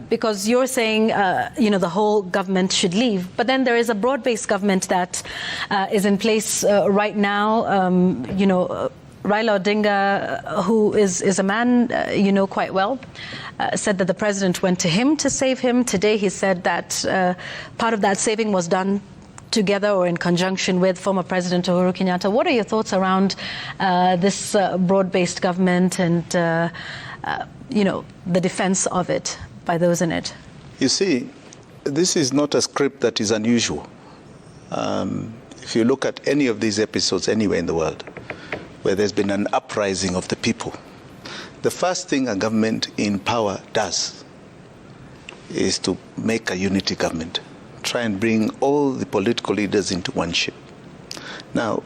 Because you're saying, the whole government should leave, but then there is a broad-based government that is in place right now. Raila Odinga, who is a man you know quite well, said that the president went to him to save him. Today he said that part of that saving was done together or in conjunction with former President Uhuru Kenyatta. What are your thoughts around this broad-based government and the defense of it by those in it? You see, this is not a script that is unusual. If you look at any of these episodes anywhere in the world where there's been an uprising of the people, the first thing a government in power does is to make a unity government, try and bring all the political leaders into one ship. Now,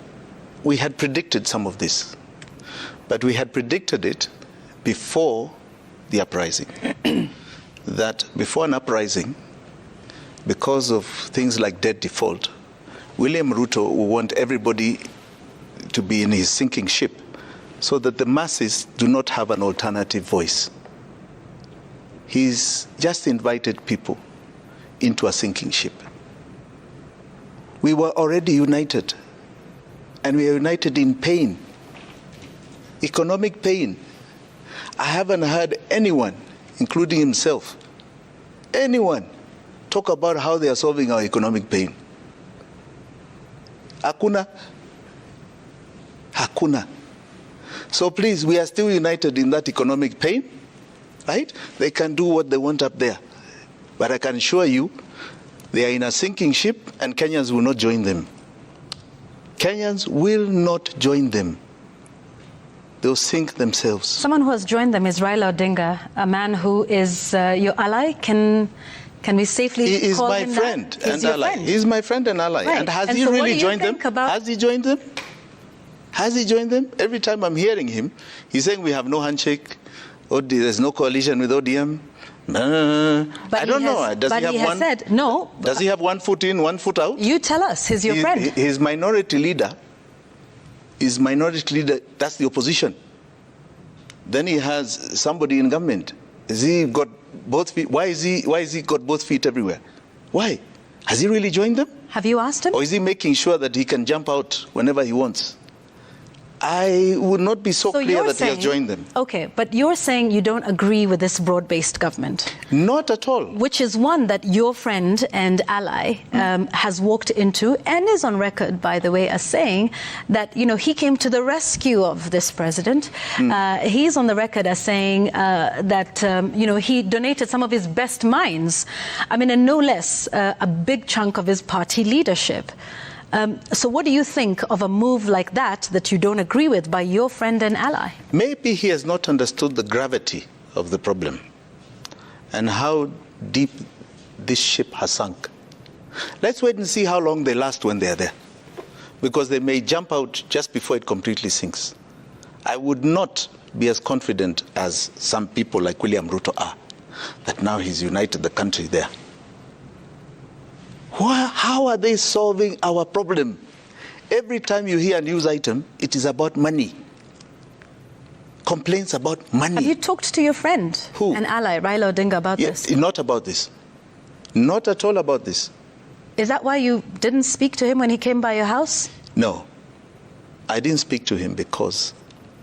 we had predicted some of this, but we had predicted it before the uprising. That before an uprising, because of things like debt default, William Ruto will want everybody to be in his sinking ship so that the masses do not have an alternative voice. He's just invited people into a sinking ship. We were already united, and we are united in pain, economic pain. I haven't heard anyone, including himself, anyone, talk about how they are solving our economic pain. Hakuna. Hakuna. So please, we are still united in that economic pain, right? They can do what they want up there. But I can assure you, they are in a sinking ship and Kenyans will not join them. Kenyans will not join them. They'll sink themselves. Someone who has joined them is Raila Odinga, a man who is your ally. Can we safely call him that? He is my friend and ally. He is my friend and ally. Right. And has he really joined them? Has he joined them? Has he joined them? Every time I'm hearing him, he's saying we have no handshake, there's no coalition with ODM. I don't know. Does he have said no. Does he have 1 foot in, 1 foot out? You tell us. He's your friend. His minority leader, that's the opposition. Then he has somebody in government. Has he got both feet? Why is he got both feet everywhere? Why? Has he really joined them? Have you asked him? Or is he making sure that he can jump out whenever he wants? I would not be so clear that he has joined them. Okay, but you're saying you don't agree with this broad-based government? Not at all. Which is one that your friend and ally has walked into and is on record, by the way, as saying that, he came to the rescue of this president. He's on the record as saying that, he donated some of his best minds. And no less a big chunk of his party leadership. So what do you think of a move like that you don't agree with by your friend and ally? Maybe he has not understood the gravity of the problem and how deep this ship has sunk. Let's wait and see how long they last when they are there, because they may jump out just before it completely sinks. I would not be as confident as some people like William Ruto are that now he's united the country there. How are they solving our problem? Every time you hear a news item, it is about money. Complaints about money. Have you talked to your friend and ally, Raila Odinga, about this? Not about this. Not at all about this. Is that why you didn't speak to him when he came by your house? No. I didn't speak to him because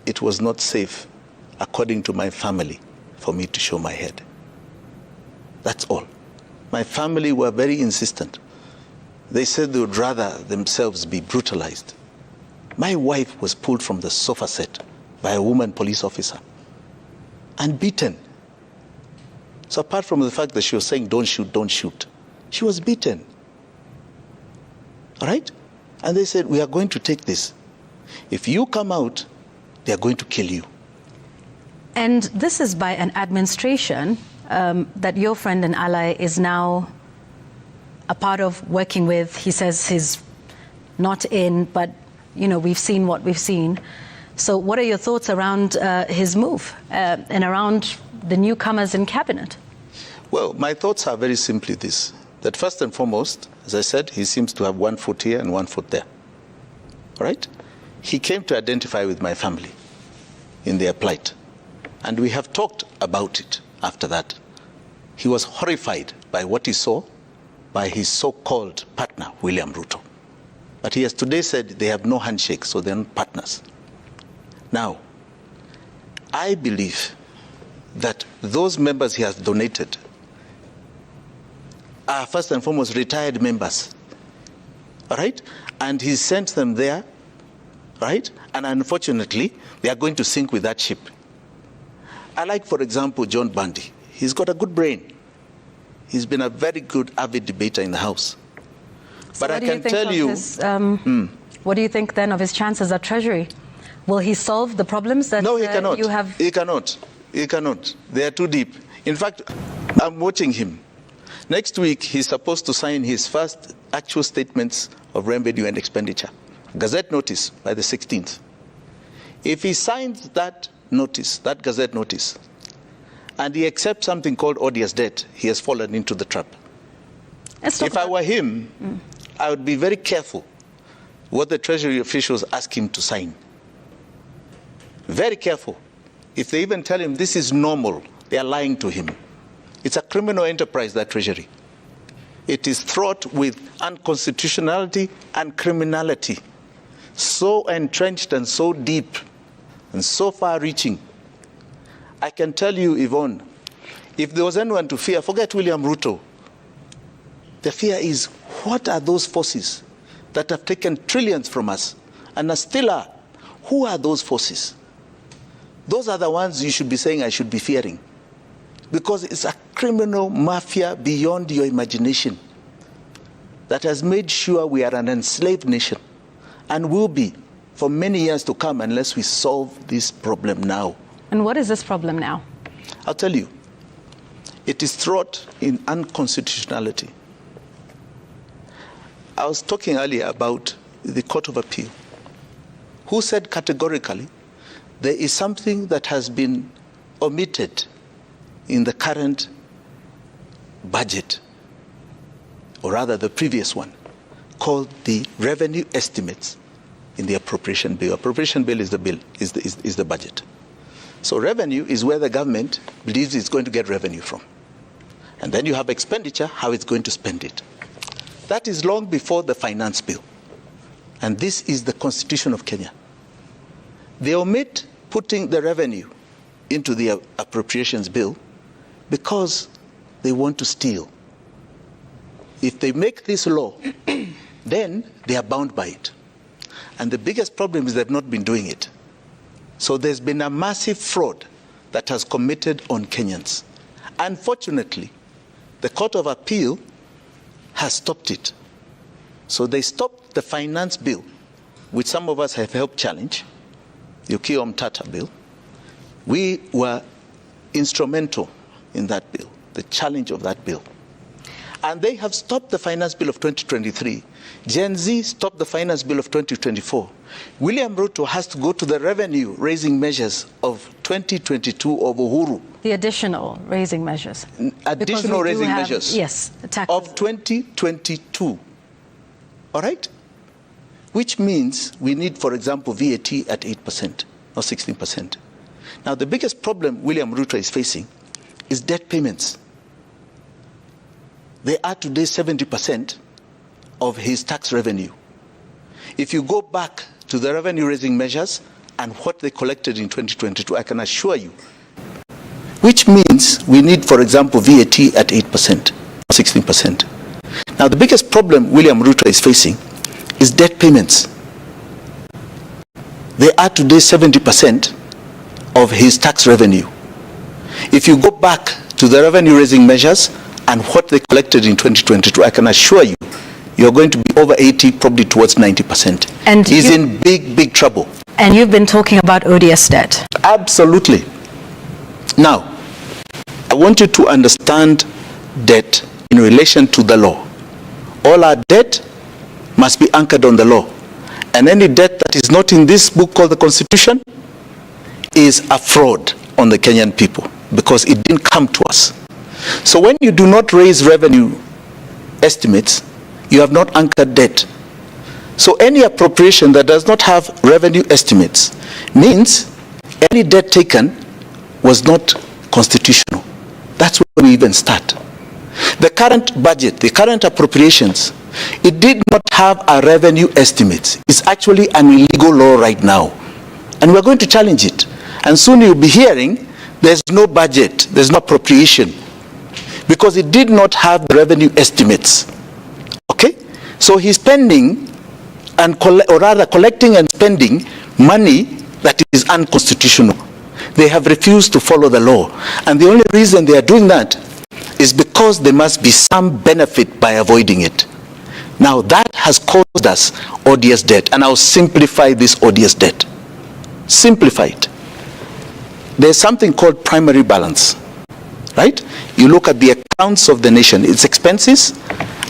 it was not safe, according to my family, for me to show my head. That's all. My family were very insistent. They said they would rather themselves be brutalized. My wife was pulled from the sofa set by a woman police officer and beaten. So apart from the fact that she was saying, don't shoot, she was beaten. All right? And they said, we are going to take this. If you come out, they are going to kill you. And this is by an administration that your friend and ally is now a part of working with. He says he's not in, but we've seen what we've seen. So what are your thoughts around his move and around the newcomers in cabinet? Well, my thoughts are very simply this, that first and foremost, as I said, he seems to have 1 foot here and 1 foot there. All right? He came to identify with my family in their plight. And we have talked about it after that. he was horrified by what he saw by his so-called partner, William Ruto. But he has today said they have no handshake, so they're not partners. Now, I believe that those members he has donated are first and foremost retired members, all right? And he sent them there, right? And unfortunately, they are going to sink with that ship. I like, for example, John Bundy. He's got a good brain. He's been a very good, avid debater in the House. So but I can tell you... What do you think then of his chances at Treasury? Will he solve the problems that No, he cannot. You have? He cannot. He cannot. They are too deep. In fact, I'm watching him. Next week, he's supposed to sign his first actual statements of revenue and expenditure. Gazette notice by the 16th. If he signs that notice, that Gazette notice, and he accepts something called odious debt, he has fallen into the trap. If I were him, I would be very careful what the Treasury officials ask him to sign. Very careful. If they even tell him this is normal, they are lying to him. It's a criminal enterprise, that Treasury. It is fraught with unconstitutionality and criminality, so entrenched and so deep and so far-reaching. I can tell you, Yvonne, if there was anyone to fear, forget William Ruto. The fear is, what are those forces that have taken trillions from us and are still are? Who are those forces? Those are the ones you should be saying I should be fearing. Because it's a criminal mafia beyond your imagination that has made sure we are an enslaved nation and will be for many years to come unless we solve this problem now. And what is this problem now? I'll tell you. It is fraught in unconstitutionality. I was talking earlier about the Court of Appeal, who said categorically there is something that has been omitted in the current budget, or rather the previous one, called the revenue estimates in the appropriation bill. Appropriation bill is the bill, is the budget. So revenue is where the government believes it's going to get revenue from. And then you have expenditure, how it's going to spend it. That is long before the finance bill. And this is the Constitution of Kenya. They omit putting the revenue into the appropriations bill because they want to steal. If they make this law, then they are bound by it. And the biggest problem is they've not been doing it. So there's been a massive fraud that has committed on Kenyans. Unfortunately, the Court of Appeal has stopped it. So they stopped the finance bill, which some of us have helped challenge, the Okiya Mtata bill. We were instrumental in that bill, the challenge of that bill. And they have stopped the finance bill of 2023. Gen Z stopped the finance bill of 2024. William Ruto has to go to the revenue-raising measures of 2022 of Uhuru. The additional raising measures. Additional raising measures. Yes, taxes. Of 2022. All right? Which means we need, for example, VAT at 8% or 16%. Now, the biggest problem William Ruto is facing is debt payments. They are today 70% of his tax revenue. If you go back to the revenue-raising measures and what they collected in 2022, I can assure you, which means we need, for example, VAT at 8% or 16%. Now, the biggest problem William Ruto is facing is debt payments. They are today 70% of his tax revenue. If you go back to the revenue-raising measures and what they collected in 2022, I can assure you, you're going to be over 80, probably towards 90%. And he's in big, big trouble. And you've been talking about odious debt. Absolutely. Now, I want you to understand debt in relation to the law. All our debt must be anchored on the law. And any debt that is not in this book called the Constitution is a fraud on the Kenyan people because it didn't come to us. So when you do not raise revenue estimates, you have not anchored debt. So any appropriation that does not have revenue estimates means any debt taken was not constitutional. That's where we even start. The current budget, the current appropriations, it did not have a revenue estimate. It's actually an illegal law right now. And we're going to challenge it. And soon you'll be hearing there's no budget, there's no appropriation, because it did not have the revenue estimates. Okay? So he's spending, or rather collecting and spending money that is unconstitutional. They have refused to follow the law. And the only reason they are doing that is because there must be some benefit by avoiding it. Now that has caused us odious debt, and I'll simplify this odious debt. Simplify it. There's something called primary balance, right? You look at the accounts of the nation, its expenses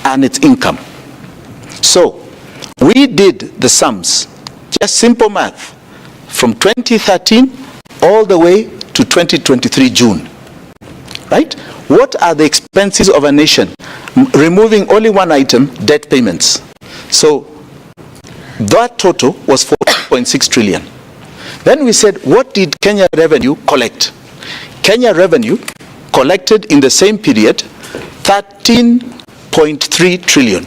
and its income. So we did the sums, just simple math, from 2013 all the way to 2023 June, right? What are the expenses of a nation? Removing only one item, debt payments. So that total was 4.6 trillion. Then we said, what did Kenya revenue collect? Kenya revenue collected in the same period 13.3 trillion,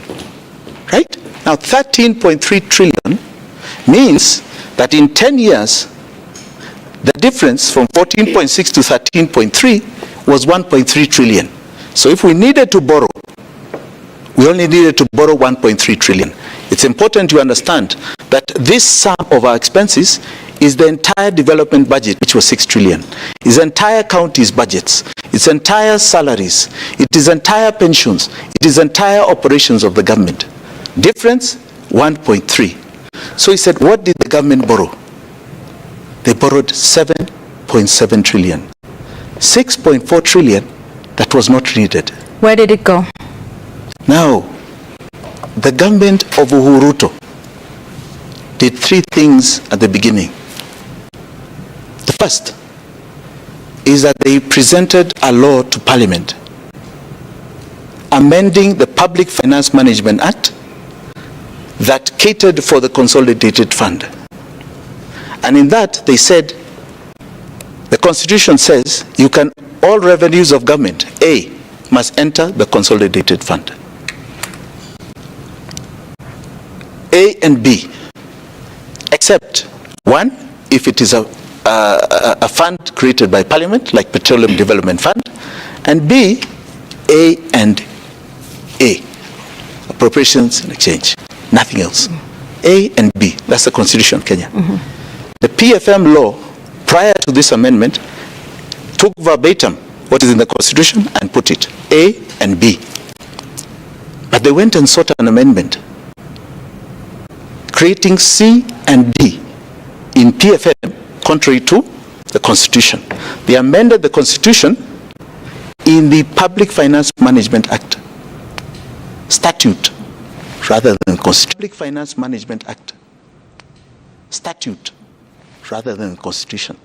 right? Now 13.3 trillion means that in 10 years, the difference from 14.6 to 13.3 was 1.3 trillion. So if we needed to borrow, we only needed to borrow 1.3 trillion. It's important to understand that this sum of our expenses is the entire development budget, which was 6 trillion. It's entire counties' budgets. It's entire salaries. It is entire pensions. It is entire operations of the government. Difference, 1.3. So he said, what did the government borrow? They borrowed 7.7 trillion. 6.4 trillion that was not needed. Where did it go? Now, the government of Uhuru Ruto did three things at the beginning. The first is that they presented a law to Parliament amending the Public Finance Management Act that catered for the Consolidated Fund. And in that they said, the Constitution says you can, all revenues of government, A, must enter the Consolidated Fund. A and B, except one, if it is a fund created by Parliament, like Petroleum Development Fund, and B, A and A, appropriations and exchange, nothing else. A and B, that's the Constitution of Kenya. The PFM law, prior to this amendment, took verbatim what is in the Constitution and put it, A and B. But they went and sought an amendment creating C and D in PFM, contrary to the Constitution. They amended the Constitution in the Public Finance Management Act, statute, rather than Constitution. Public Finance Management Act, statute, rather than Constitution,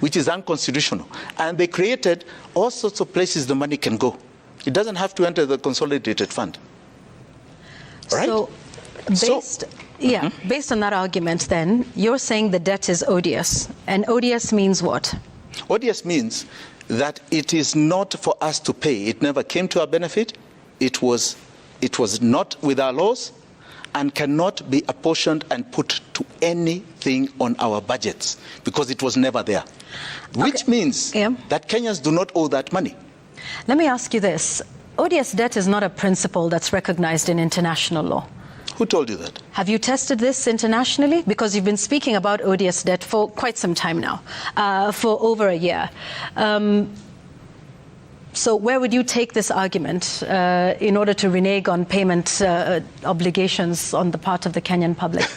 which is unconstitutional. And they created all sorts of places the money can go. It doesn't have to enter the Consolidated Fund. Right? So, based on that argument then, you're saying the debt is odious. And odious means what? Odious means that it is not for us to pay. It never came to our benefit. It was not with our laws and cannot be apportioned and put to anything on our budgets because it was never there. Which means that Kenyans do not owe that money. Let me ask you this. Odious debt is not a principle that's recognized in international law. Who told you that? Have you tested this internationally? Because you've been speaking about odious debt for quite some time now, for over a year. So where would you take this argument in order to renege on payment obligations on the part of the Kenyan public?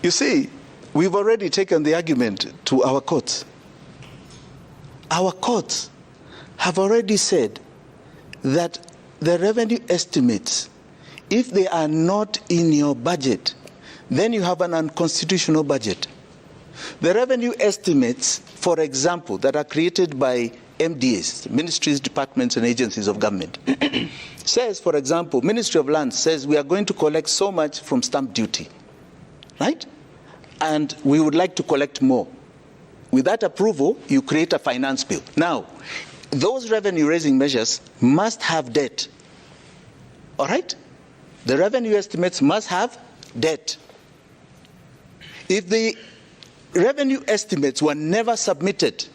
You see, we've already taken the argument to our courts. Our courts have already said that the revenue estimates, if they are not in your budget, then you have an unconstitutional budget. The revenue estimates, for example, that are created by MDAs, ministries, departments, and agencies of government, says, for example, Ministry of Lands says we are going to collect so much from stamp duty, right? And we would like to collect more. With that approval, you create a finance bill. Now, those revenue-raising measures must have debt. All right? The revenue estimates must have debt. If the revenue estimates were never submitted,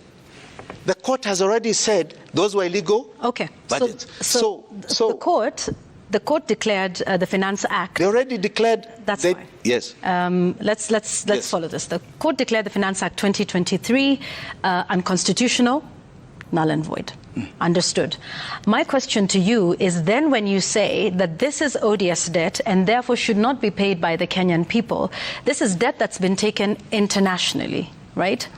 the court has already said those were illegal budgets. So the court declared the Finance Act. They already declared. That's fine. Yes. Let's follow this. The court declared the Finance Act 2023 unconstitutional, null and void. Understood. My question to you is then, when you say that this is ODS debt and therefore should not be paid by the Kenyan people, this is debt that's been taken internationally, right?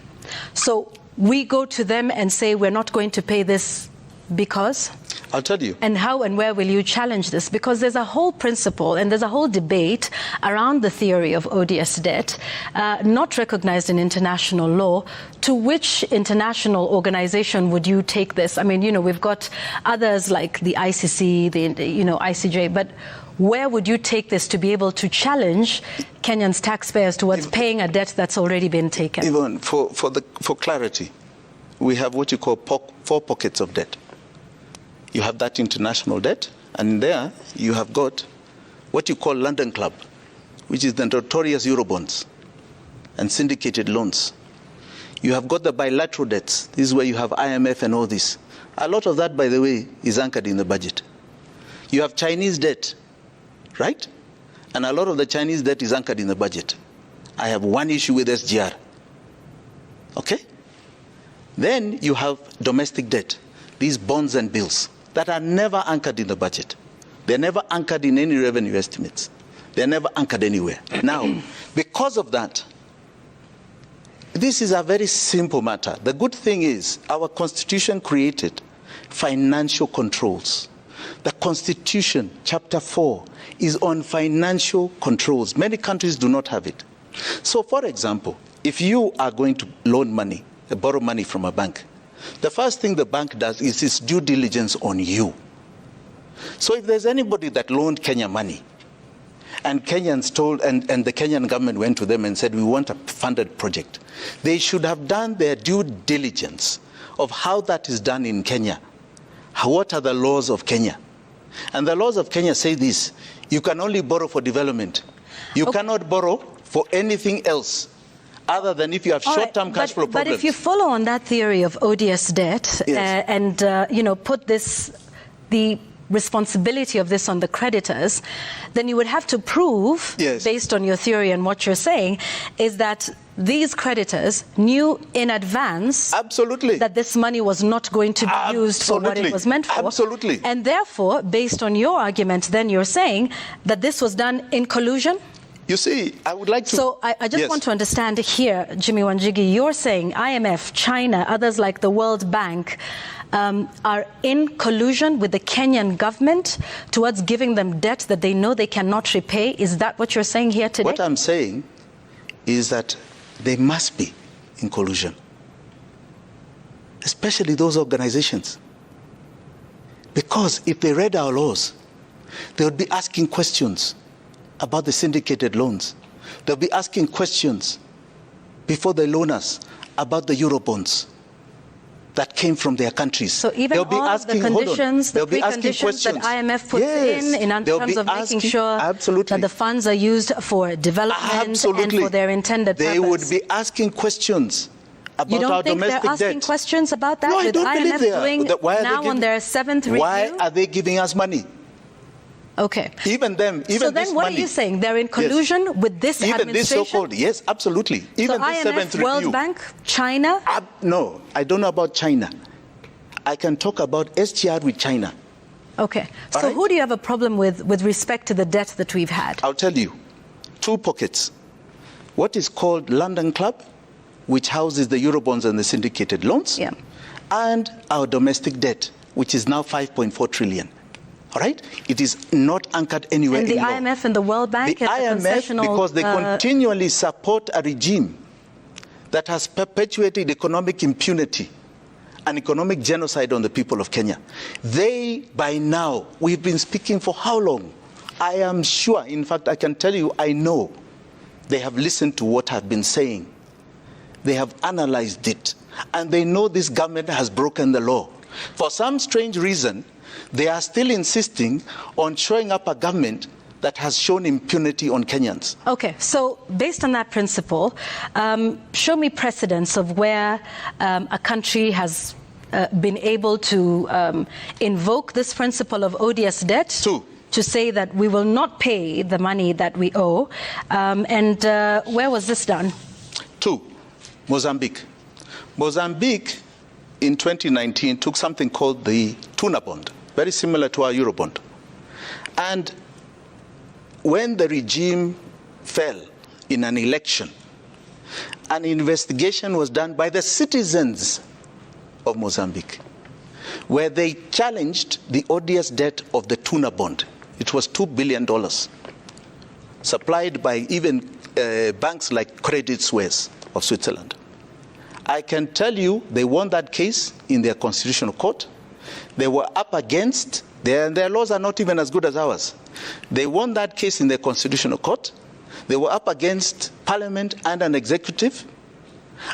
So we go to them and say we're not going to pay this because? I'll tell you. And how and where will you challenge this? Because there's a whole principle and there's a whole debate around the theory of ODS debt, not recognized in international law. To which international organization would you take this? I mean, you know, we've got others like the ICC, the ICJ, but where would you take this to be able to challenge Kenyans' taxpayers towards paying a debt that's already been taken? Even for clarity, we have what you call 4 pockets of debt. You have that international debt, and there you have got what you call London Club, which is the notorious Eurobonds and syndicated loans. You have got the bilateral debts. This is where you have IMF and all this. A lot of that, by the way, is anchored in the budget. You have Chinese debt, right? And a lot of the Chinese debt is anchored in the budget. I have one issue with SGR. Okay? Then you have domestic debt, these bonds and bills that are never anchored in the budget. They're never anchored in any revenue estimates. They're never anchored anywhere. Now, because of that, this is a very simple matter. The good thing is our Constitution created financial controls. The Constitution, Chapter 4, is on financial controls. Many countries do not have it. So, for example, if you are going to loan money, borrow money from a bank, the first thing the bank does is its due diligence on you. So if there's anybody that loaned Kenya money, and Kenyans told, and the Kenyan government went to them and said, we want a funded project, they should have done their due diligence of how that is done in Kenya. What are the laws of Kenya? And the laws of Kenya say this: you can only borrow for development. You cannot borrow for anything else other than if you have short-term cash flow problems. But if you follow on that theory of ODS debt, yes, and put the responsibility of this on the creditors, then you would have to prove, yes, based on your theory and what you're saying, is that these creditors knew in advance absolutely that this money was not going to be used for what it was meant for. Absolutely. And therefore, based on your argument, then you're saying that this was done in collusion? You see, I would like to... So I just want to understand here, Jimmy Wanjigi, you're saying IMF, China, others like the World Bank are in collusion with the Kenyan government towards giving them debt that they know they cannot repay. Is that what you're saying here today? What I'm saying is that they must be in collusion, especially those organizations. Because if they read our laws, they would be asking questions about the syndicated loans. They'll be asking questions before they loan us about the Eurobonds that came from their countries. So even they'll be all asking, the conditions, the preconditions that IMF puts in terms of making sure that the funds are used for development and for their intended purpose. They would be asking questions about our domestic debt. You don't think they're asking questions about that? No, I don't believe they are. With IMF now on their 7th review? Why are they giving us money? Okay. Even them, even so then this what money, are you saying? They're in collusion with this even administration? This so-called, yes, absolutely. Even so this IMF, 7th review. World Bank, China? No, I don't know about China. I can talk about SGR with China. Okay. So who do you have a problem with respect to the debt that we've had? I'll tell you. 2 pockets. What is called London Club, which houses the Eurobonds and the syndicated loans, and our domestic debt, which is now 5.4 trillion. All right? It is not anchored anywhere in law. And the IMF and the World Bank? The IMF, because they continually support a regime that has perpetuated economic impunity and economic genocide on the people of Kenya. They, by now, we've been speaking for how long? I am sure, in fact, I can tell you, I know they have listened to what I've been saying. They have analyzed it. And they know this government has broken the law. For some strange reason, they are still insisting on showing up a government that has shown impunity on Kenyans. Okay, so based on that principle, show me precedents of where a country has been able to invoke this principle of odious debt. Two. To say that we will not pay the money that we owe. And where was this done? Two, Mozambique. Mozambique in 2019 took something called the tuna bond, very similar to our Eurobond. And when the regime fell in an election, an investigation was done by the citizens of Mozambique, where they challenged the odious debt of the tuna bond. It was $2 billion, supplied by even banks like Credit Suisse of Switzerland. I can tell you they won that case in their constitutional court. They were up against, their laws are not even as good as ours. They won that case in their constitutional court. They were up against parliament and an executive,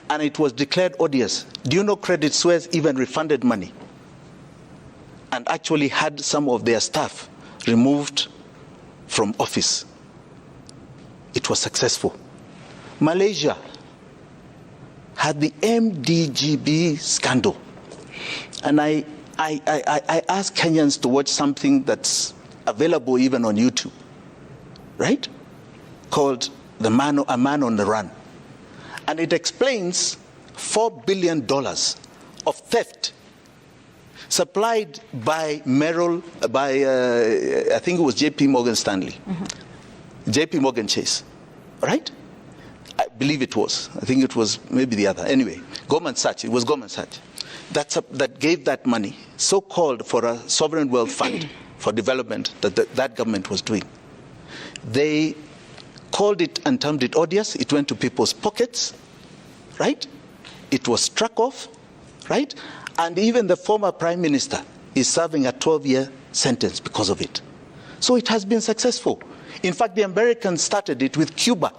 and it was declared odious. Do you know Credit Suisse even refunded money and actually had some of their staff removed from office? It was successful. Malaysia had the MDGB scandal. And I ask Kenyans to watch something that's available even on YouTube, right? Called A Man on the Run. And it explains $4 billion of theft supplied by Merrill, I think it was JP Morgan Stanley, JP Morgan Chase, right? I believe it was. I think it was maybe the other. Anyway, Goldman Sachs, it was Goldman Sachs. That gave that money, so-called for a sovereign wealth fund for development that government was doing. They called it and termed it odious. It went to people's pockets, right? It was struck off, right? And even the former prime minister is serving a 12-year sentence because of it. So it has been successful. In fact, the Americans started it with Cuba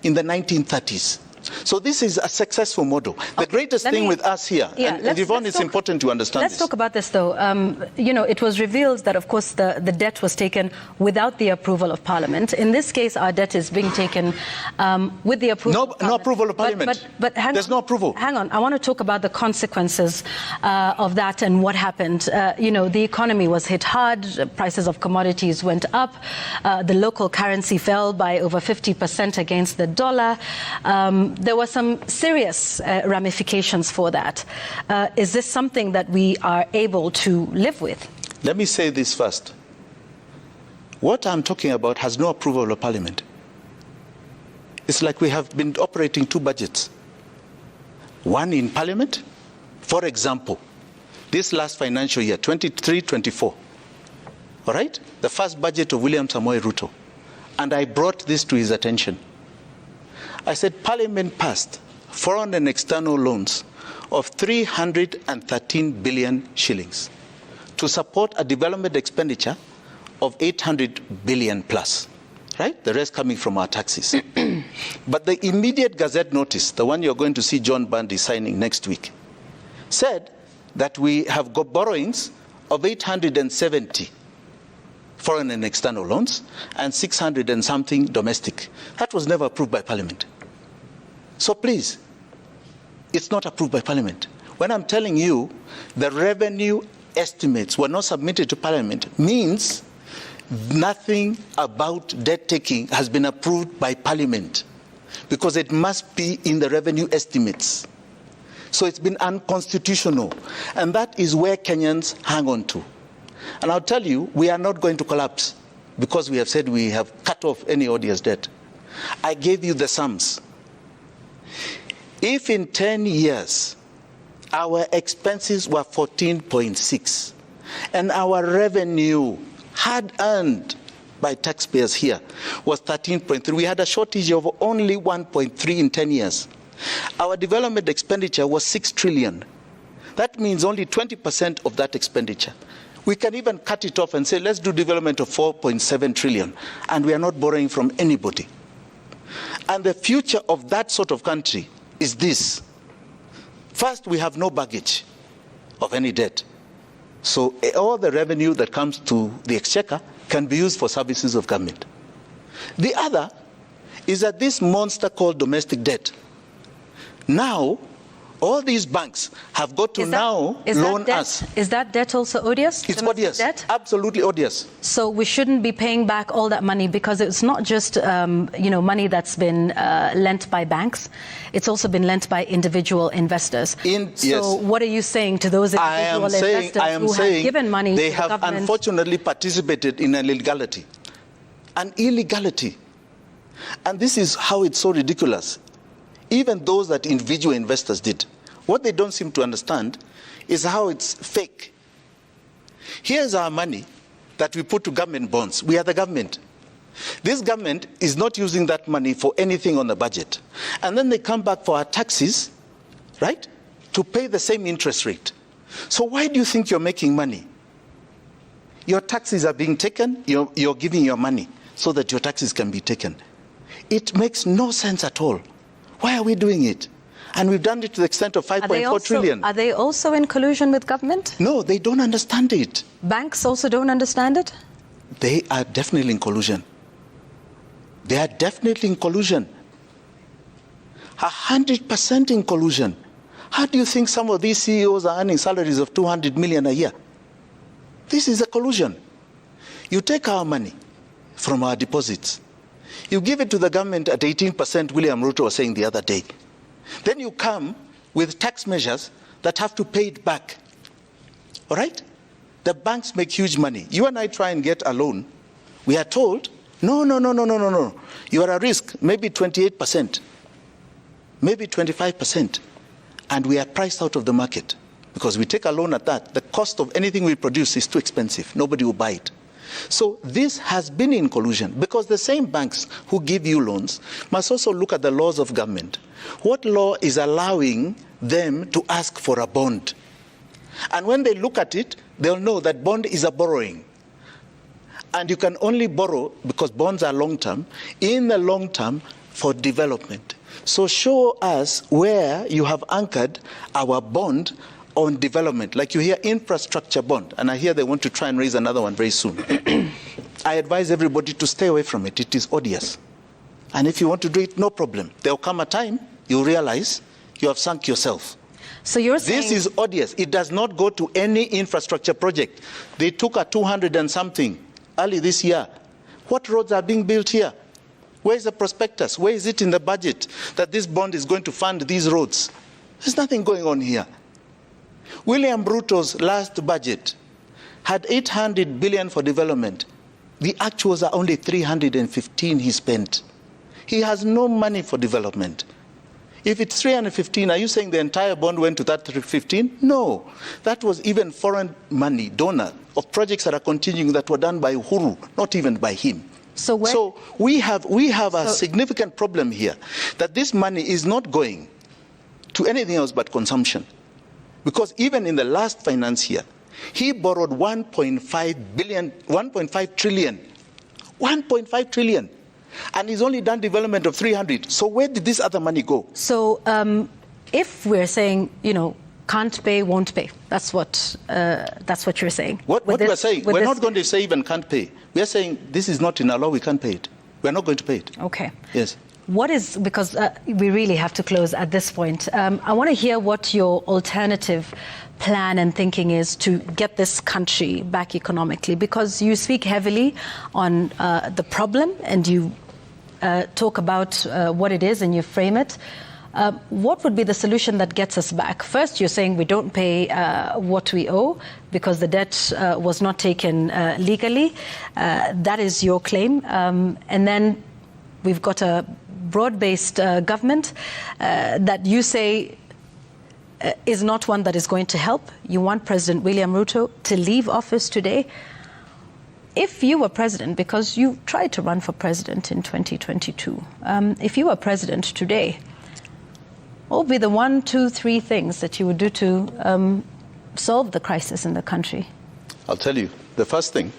in the 1930s. So this is a successful model. The greatest thing with us here, and Yvonne, it's important to understand this. Let's talk about this, though. You know, it was revealed that, of course, the debt was taken without the approval of Parliament. In this case, our debt is being taken with the approval of Parliament. No approval of Parliament. But there's no approval. Hang on. I want to talk about the consequences of that and what happened. You know, the economy was hit hard. Prices of commodities went up. The local currency fell by over 50% against the dollar. There were some serious ramifications for that. Is this something that we are able to live with? Let me say this first. What I'm talking about has no approval of Parliament. It's like we have been operating two budgets. One in Parliament, for example, this last financial year, 23-24, all right? The first budget of William Samoei Ruto. And I brought this to his attention. I said Parliament passed foreign and external loans of 313 billion shillings to support a development expenditure of 800 billion plus, right? The rest coming from our taxes. But the immediate Gazette notice, the one you're going to see John Bundy signing next week, said that we have got borrowings of 870 foreign and external loans and 600 and something domestic. That was never approved by Parliament. So please, it's not approved by Parliament. When I'm telling you the revenue estimates were not submitted to Parliament, means nothing about debt taking has been approved by Parliament, because it must be in the revenue estimates. So it's been unconstitutional, and that is where Kenyans hang on to. And I'll tell you, we are not going to collapse because we have said we have cut off any odious debt. I gave you the sums. If in 10 years our expenses were 14.6 and our revenue hard earned by taxpayers here was 13.3, we had a shortage of only 1.3 in 10 years. Our development expenditure was 6 trillion. That means only 20% of that expenditure. We can even cut it off and say, let's do development of 4.7 trillion, and we are not borrowing from anybody. And the future of that sort of country is this. First, we have no baggage. of any debt. So all the revenue that comes to the exchequer can be used for services of government. The other is that this monster called domestic debt, now all these banks have got to loan us. Is that debt also odious? It's odious. Debt? Absolutely odious. So we shouldn't be paying back all that money, because it's not just money that's been lent by banks. It's also been lent by individual investors. So what are you saying to those individual investors who have given money to the government? They have unfortunately participated in an illegality. And this is how it's so ridiculous. Even those that individual investors did. What they don't seem to understand is how it's fake. Here's our money that we put to government bonds. We are the government. This government is not using that money for anything on the budget. And then they come back for our taxes, right, to pay the same interest rate. So why do you think you're making money? Your taxes are being taken, you're giving your money so that your taxes can be taken. It makes no sense at all. Why are we doing it? And we've done it to the extent of 5.4 trillion. Are they also in collusion with government? No, they don't understand it. Banks also don't understand it? They are definitely in collusion. They are definitely in collusion. 100% in collusion. How do you think some of these CEOs are earning salaries of 200 million a year? This is a collusion. You take our money from our deposits. You give it to the government at 18%, William Ruto was saying the other day. Then you come with tax measures that have to pay it back. All right? The banks make huge money. You and I try and get a loan. We are told, no. You are at risk, maybe 28%, maybe 25%. And we are priced out of the market. Because we take a loan at that. The cost of anything we produce is too expensive. Nobody will buy it. So this has been in collusion, because the same banks who give you loans must also look at the laws of government. What law is allowing them to ask for a bond? And when they look at it, they'll know that bond is a borrowing. And you can only borrow, because bonds are long-term, in the long term for development. So show us where you have anchored our bond on development, like you hear infrastructure bond, and I hear they want to try and raise another one very soon. I advise everybody to stay away from it. It is odious. And if you want to do it, no problem. There will come a time you'll realize you have sunk yourself. So you're saying this is odious. It does not go to any infrastructure project. They took a 200 and something early this year. What roads are being built here? Where is the prospectus? Where is it in the budget that this bond is going to fund these roads? There's nothing going on here. William Ruto's last budget had 800 billion for development. The actuals are only 315 he spent. He has no money for development. If it's 315, are you saying the entire bond went to that 315? No. That was even foreign money, donor, of projects that are continuing that were done by Uhuru, not even by him. So we have a significant problem here, that this money is not going to anything else but consumption. Because even in the last finance year, he borrowed 1.5 trillion. And he's only done development of 300. So where did this other money go? So if we're saying, can't pay, won't pay, that's what you're saying. What we're saying, we're not going to say even can't pay. We're saying this is not in our law, we can't pay it. We're not going to pay it. Okay. Yes. What is, because we really have to close at this point, I want to hear what your alternative plan and thinking is to get this country back economically, because you speak heavily on the problem and you talk about what it is and you frame it. What would be the solution that gets us back? First, you're saying we don't pay what we owe because the debt was not taken legally. That is your claim. And then we've got a broad-based government that you say is not one that is going to help. You want President William Ruto to leave office today. If you were president, because you tried to run for president in 2022, if you were president today, what would be the 1, 2, 3 things that you would do to solve the crisis in the country? I'll tell you. The first thing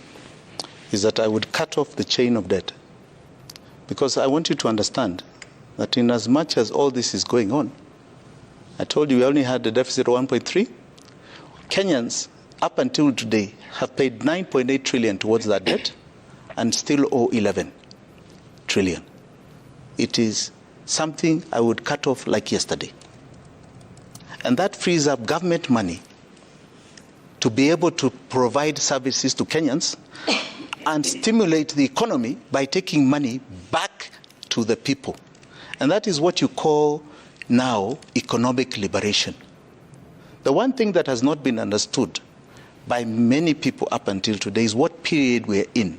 is that I would cut off the chain of debt. Because I want you to understand that in as much as all this is going on, I told you we only had a deficit of 1.3. Kenyans, up until today, have paid 9.8 trillion towards that debt and still owe 11 trillion. It is something I would cut off like yesterday. And that frees up government money to be able to provide services to Kenyans and stimulate the economy by taking money back to the people. And that is what you call now economic liberation. The one thing that has not been understood by many people up until today is what period we're in.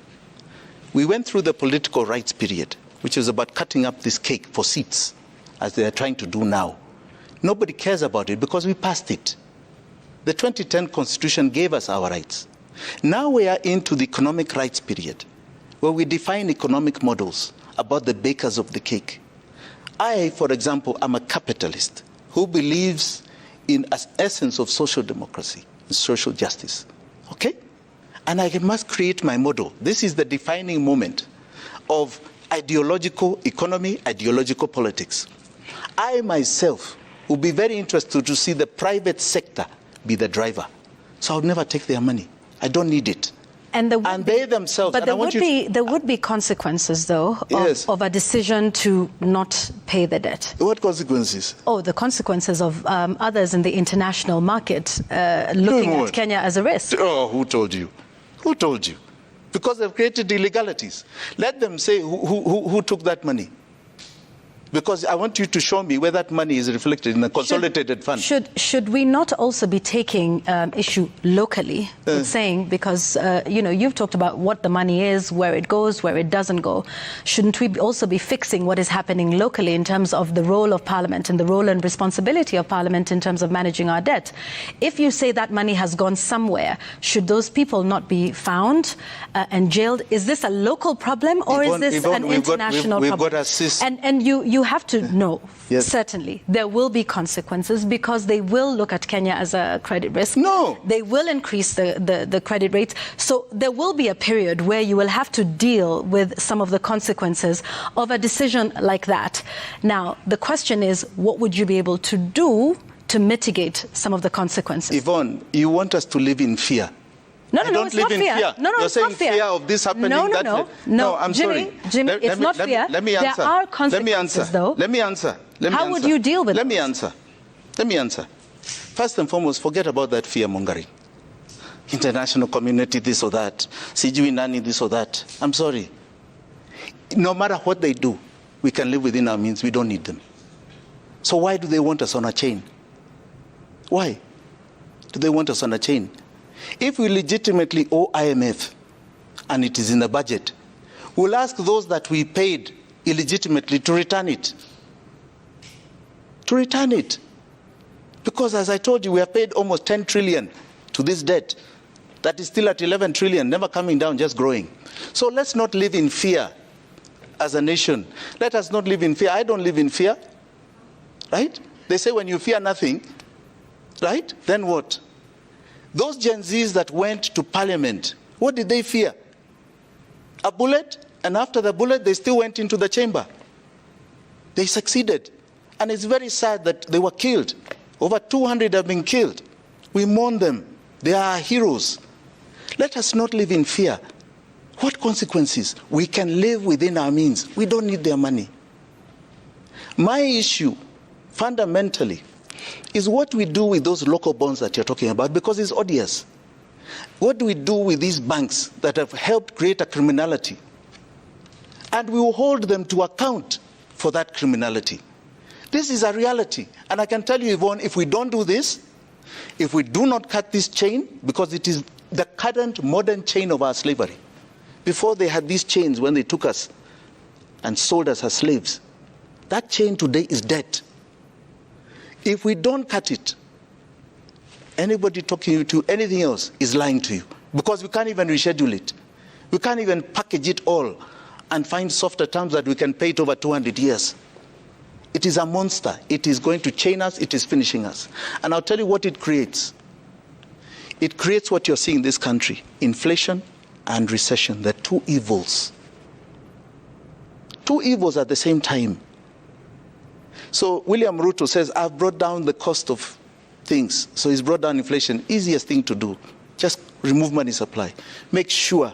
We went through the political rights period, which is about cutting up this cake for seats, as they are trying to do now. Nobody cares about it because we passed it. The 2010 Constitution gave us our rights. Now we are into the economic rights period, where we define economic models about the bakers of the cake. I, for example, am a capitalist who believes in an essence of social democracy, social justice. Okay? And I must create my model. This is the defining moment of ideological economy, ideological politics. I myself will be very interested to see the private sector be the driver. So I would never take their money. I don't need it. And they themselves. But there would be consequences, though, yes, of a decision to not pay the debt. What consequences? Oh, the consequences of others in the international market looking at Kenya as a risk. Oh, who told you? Who told you? Because they've created illegalities. Let them say who took that money. Because I want you to show me where that money is reflected in a consolidated fund. Should we not also be taking issue locally with saying, because you've talked about what the money is, where it goes, where it doesn't go. Shouldn't we also be fixing what is happening locally in terms of the role of Parliament and the role and responsibility of Parliament in terms of managing our debt? If you say that money has gone somewhere, should those people not be found and jailed? Is this a local problem, or is this an international problem? We've got to assist. And you have to know, yes, certainly, there will be consequences because they will look at Kenya as a credit risk. No. They will increase the credit rates. So there will be a period where you will have to deal with some of the consequences of a decision like that. Now, the question is, what would you be able to do to mitigate some of the consequences? Yvonne, you want us to live in fear. No, it's not fear. No, You're it's saying not fear. Fear of this happening. No, I'm Jimmy, sorry. Jimmy, it's not fear. Let me answer. There are consequences, though. Let me answer. How would you deal with Let me answer. First and foremost, forget about that fear mongering. International community, this or that. Sijui nani, this or that. I'm sorry. No matter what they do, we can live within our means. We don't need them. So why do they want us on a chain? Why do they want us on a chain? If we legitimately owe IMF, and it is in the budget, we'll ask those that we paid illegitimately to return it. To return it. Because as I told you, we have paid almost 10 trillion to this debt that is still at 11 trillion, never coming down, just growing. So let's not live in fear as a nation. Let us not live in fear. I don't live in fear, right? They say when you fear nothing, right? Then what? Those Gen Zs that went to parliament, what did they fear? A bullet, and after the bullet, they still went into the chamber. They succeeded. And it's very sad that they were killed. Over 200 have been killed. We mourn them. They are our heroes. Let us not live in fear. What consequences? We can live within our means. We don't need their money. My issue, fundamentally, is what we do with those local bonds that you're talking about, because it's odious. What do we do with these banks that have helped create a criminality? And we will hold them to account for that criminality. This is a reality. And I can tell you, Yvonne, if we don't do this, if we do not cut this chain, because it is the current modern chain of our slavery. Before they had these chains when they took us and sold us as slaves, that chain today is dead. If we don't cut it, anybody talking to you anything else is lying to you, because we can't even reschedule it. We can't even package it all and find softer terms that we can pay it over 200 years. It is a monster. It is going to chain us. It is finishing us. And I'll tell you what it creates. It creates what you're seeing in this country: inflation and recession. They're two evils. Two evils at the same time. So William Ruto says, I've brought down the cost of things. So he's brought down inflation. Easiest thing to do, just remove money supply. Make sure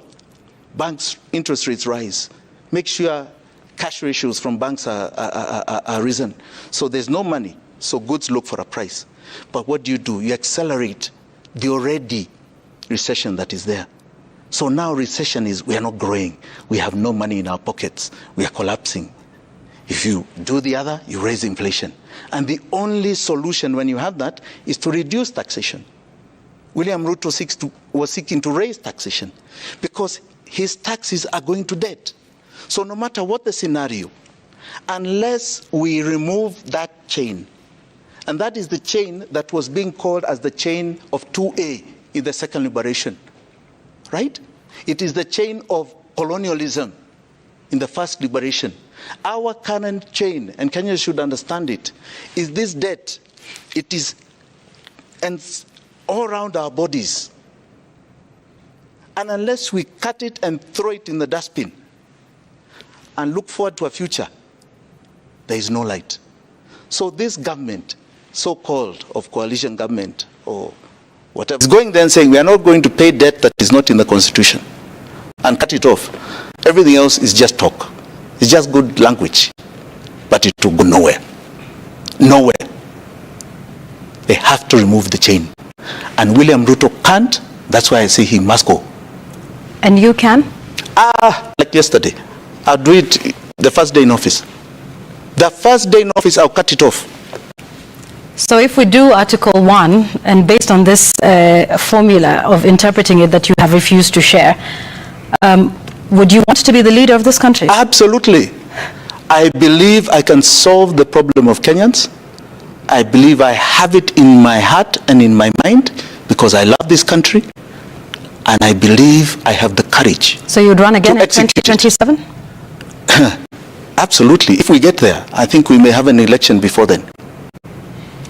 banks' interest rates rise. Make sure cash ratios from banks are risen. So there's no money, so goods look for a price. But what do? You accelerate the already recession that is there. So now recession is, we are not growing. We have no money in our pockets. We are collapsing. If you do the other, you raise inflation. And the only solution when you have that is to reduce taxation. William Ruto was seeking to raise taxation because his taxes are going to debt. So no matter what the scenario, unless we remove that chain, and that is the chain that was being called as the chain of 2A in the second liberation, right? It is the chain of colonialism in the first liberation. Our current chain, and Kenya should understand it, is this debt. It is and all around our bodies. And unless we cut it and throw it in the dustbin and look forward to a future, there is no light. So this government, so-called of coalition government or whatever, is going there and saying we are not going to pay debt that is not in the Constitution and cut it off. Everything else is just talk. It's just good language, but it will go nowhere. Nowhere. They have to remove the chain. And William Ruto can't. That's why I say he must go. And you can? Like yesterday. I'll do it the first day in office. The first day in office, I'll cut it off. So if we do Article 1, and based on this formula of interpreting it that you have refused to share, would you want to be the leader of this country? Absolutely. I believe I can solve the problem of Kenyans. I believe I have it in my heart and in my mind because I love this country. And I believe I have the courage. So you'd run again in 2027? Absolutely. If we get there, I think we may have an election before then.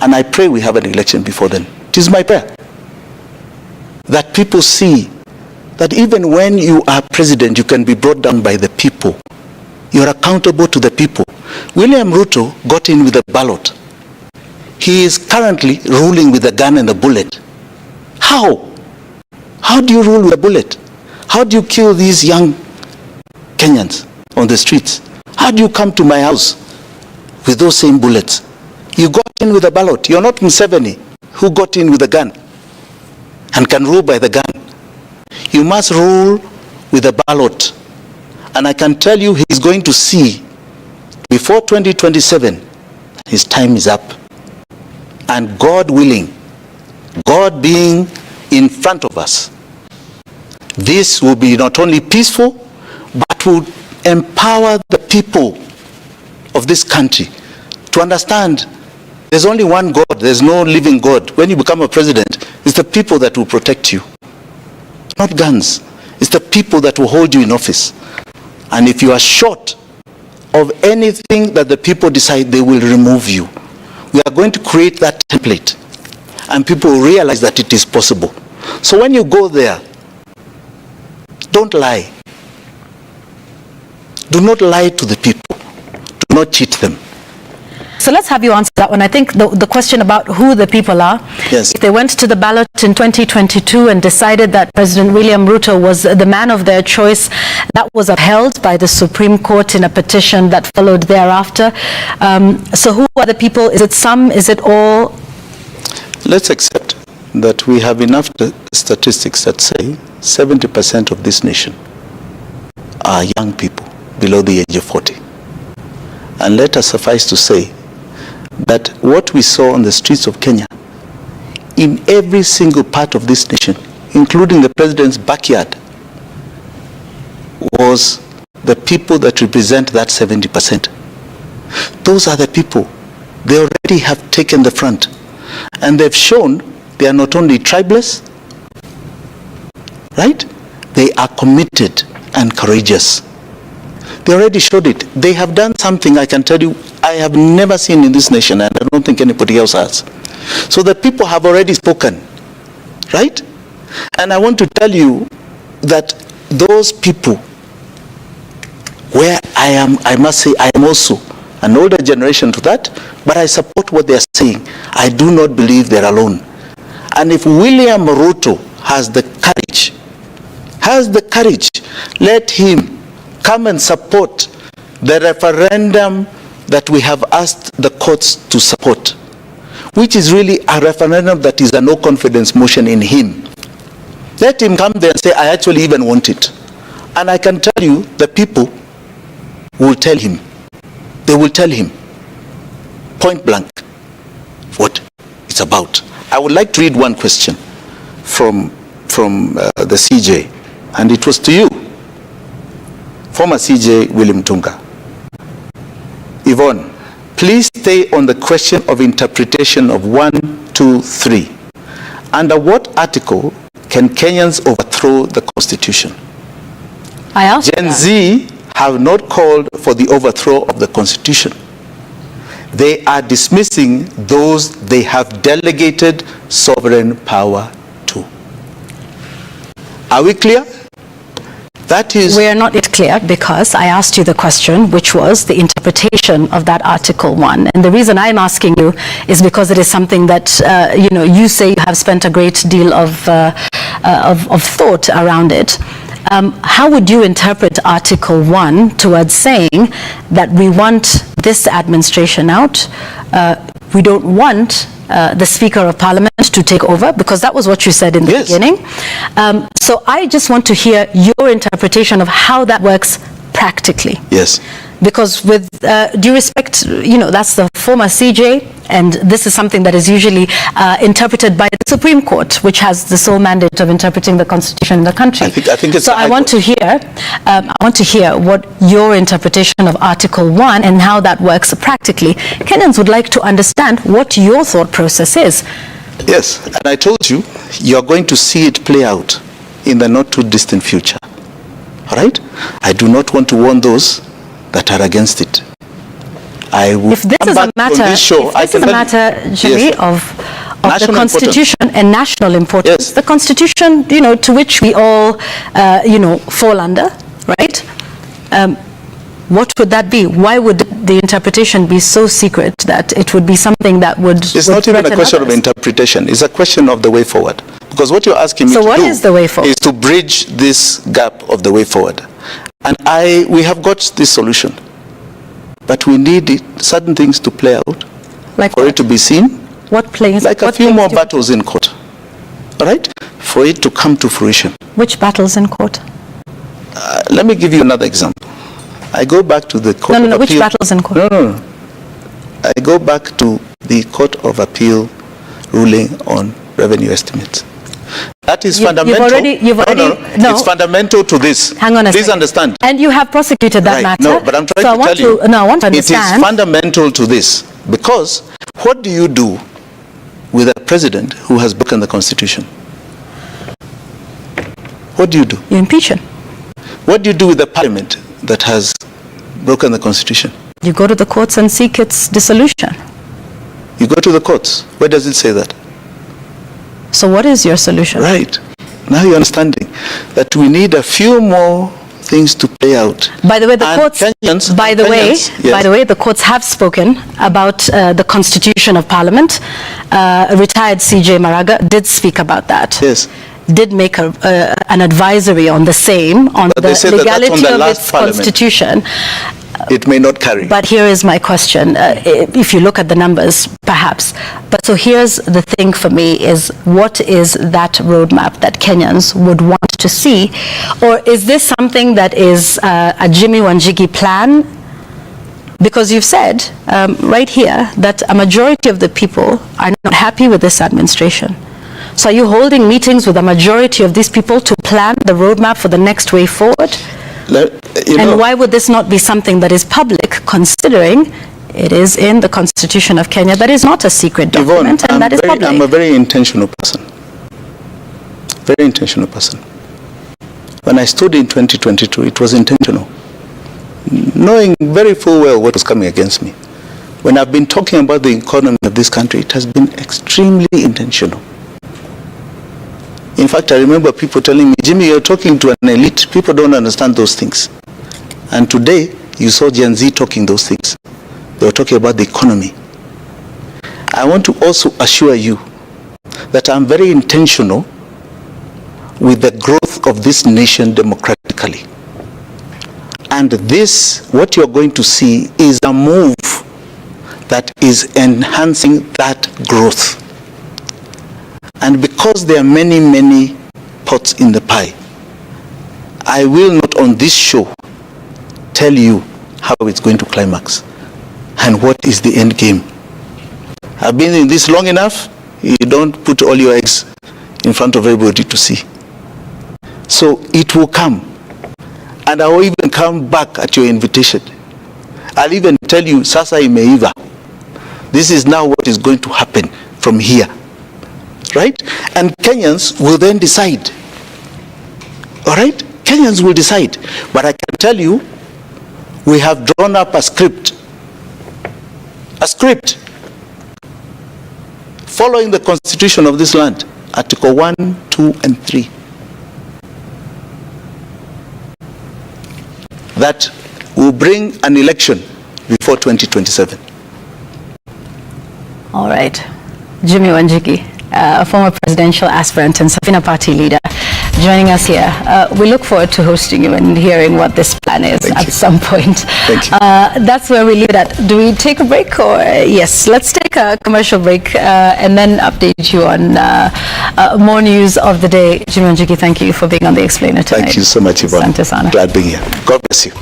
And I pray we have an election before then. It is my prayer that people see that even when you are president, you can be brought down by the people. You are accountable to the people. William Ruto got in with a ballot. He is currently ruling with a gun and a bullet. How? How do you rule with a bullet? How do you kill these young Kenyans on the streets? How do you come to my house with those same bullets? You got in with a ballot. You're not Museveni, who got in with a gun and can rule by the gun. You must rule with a ballot. And I can tell you he's going to see before 2027, his time is up. And God willing, God being in front of us, this will be not only peaceful, but will empower the people of this country to understand there's only one God, there's no living God. When you become a president, it's the people that will protect you. Not guns. It's the people that will hold you in office. And if you are short of anything that the people decide, they will remove you. We are going to create that template. And people will realize that it is possible. So when you go there, don't lie. Do not lie to the people. Do not cheat them. So let's have you answer that one. I think the question about who the people are. Yes. If they went to the ballot in 2022 and decided that President William Ruto was the man of their choice, that was upheld by the Supreme Court in a petition that followed thereafter. So who are the people? Is it some? Is it all? Let's accept that we have enough statistics that say 70% of this nation are young people below the age of 40. And let us suffice to say that what we saw on the streets of Kenya, in every single part of this nation, including the president's backyard, was the people that represent that 70%. Those are the people. They already have taken the front. And they've shown they are not only tribalists, right? They are committed and courageous. They already showed it. They have done something, I can tell you, I have never seen in this nation, and I don't think anybody else has. So the people have already spoken, right? And I want to tell you that those people, where I am, I must say, I am also an older generation to that, but I support what they're saying. I do not believe they're alone. And if William Ruto has the courage, let him come and support the referendum that we have asked the courts to support, which is really a referendum that is a no confidence motion in him. Let him come there and say, I actually even want it. And I can tell you, the people will tell him. They will tell him, point blank, what it's about. I would like to read one question from the CJ, and it was to you, former CJ William Tunga. Yvonne, please stay on the question of interpretation of 1, 2, 3. Under what article can Kenyans overthrow the Constitution? I asked Gen Z have not called for the overthrow of the Constitution. They are dismissing those they have delegated sovereign power to. Are we clear? That is... We are not yet clear, because I asked you the question, which was the interpretation of that Article 1. And the reason I'm asking you is because it is something that, you say you have spent a great deal of thought around it. How would you interpret Article 1 towards saying that we want this administration out, we don't want the Speaker of Parliament to take over, because that was what you said in the beginning. So I just want to hear your interpretation of how that works practically. Yes. Because with due respect, that's the former CJ, and this is something that is usually interpreted by the Supreme Court, which has the sole mandate of interpreting the Constitution in the country. I think it's so I want to hear what your interpretation of Article 1 and how that works practically. Kenyans would like to understand what your thought process is. Yes, and I told you, you're going to see it play out in the not too distant future. All right? I do not want to warn those that are against it. I will if this is a matter, Jimmy, of the Constitution and national importance, the Constitution, to which we all, fall under, right? What would that be? Why would the interpretation be so secret that it would be something that would... It's not even a question of interpretation. It's a question of the way forward. Because what you're asking me to do is the way forward? Is to bridge this gap of the way forward. And we have got this solution. But we need certain things to play out, like for what? It to be seen. What plays? Like a few more battles in court. All right? For it to come to fruition. Which battles in court? Let me give you another example. I go back to the Court of Appeal. Which battles in court? No. I go back to the Court of Appeal ruling on revenue estimates. That is fundamental. It's fundamental to this. Hang on a second. Please understand. And you have prosecuted that matter. No, but I'm trying to tell you. I want to understand. It is fundamental to this. Because what do you do with a president who has broken the Constitution? What do you do? You impeach him. What do you do with the parliament that has broken the Constitution? You go to the courts and seek its dissolution. You go to the courts. Where does it say that? So what is your solution? Right. Now you're understanding that we need a few more things to play out. By the way, the courts. By the way, the courts have spoken about the Constitution of Parliament. Retired CJ Maraga did speak about that. Yes. Did make an advisory on the same, on the legality of its constitution. It may not carry. But here is my question, if you look at the numbers, perhaps. But so here's the thing for me is, what is that roadmap that Kenyans would want to see? Or is this something that is a Jimmy Wanjigi plan? Because you've said right here that a majority of the people are not happy with this administration. So are you holding meetings with a majority of these people to plan the roadmap for the next way forward? And why would this not be something that is public, considering it is in the Constitution of Kenya? That is not a secret document, Yvonne, and that is public. I'm a very intentional person. Very intentional person. When I stood in 2022, it was intentional. Knowing very full well what was coming against me. When I've been talking about the economy of this country, it has been extremely intentional. In fact, I remember people telling me, Jimmy, you're talking to an elite. People don't understand those things. And today, you saw Gen Z talking those things. You're talking about the economy. I want to also assure you that I'm very intentional with the growth of this nation democratically. And this, what you're going to see, is a move that is enhancing that growth. And because there are many, many pots in the pie, I will not on this show tell you how it's going to climax and what is the end game. I've been in this long enough. You don't put all your eggs in front of everybody to see. So it will come. And I will even come back at your invitation. I'll even tell you, sasa imeiva. This is now what is going to happen from here. Right? And Kenyans will then decide. All right? Kenyans will decide. But I can tell you, we have drawn up a script. A script. Following the constitution of this land. Article 1, 2, and 3. That will bring an election before 2027. All right. Jimmy Wanjigi, a former presidential aspirant and Safina party leader, joining us here. We look forward to hosting you and hearing what this plan is at some point. Thank you. That's where we leave it at. Do we take a break or? Yes, let's take a commercial break and then update you on more news of the day. Jimmy Wanjigi, thank you for being on The Explainer tonight. Thank you so much, Yvonne. Glad being here. God bless you.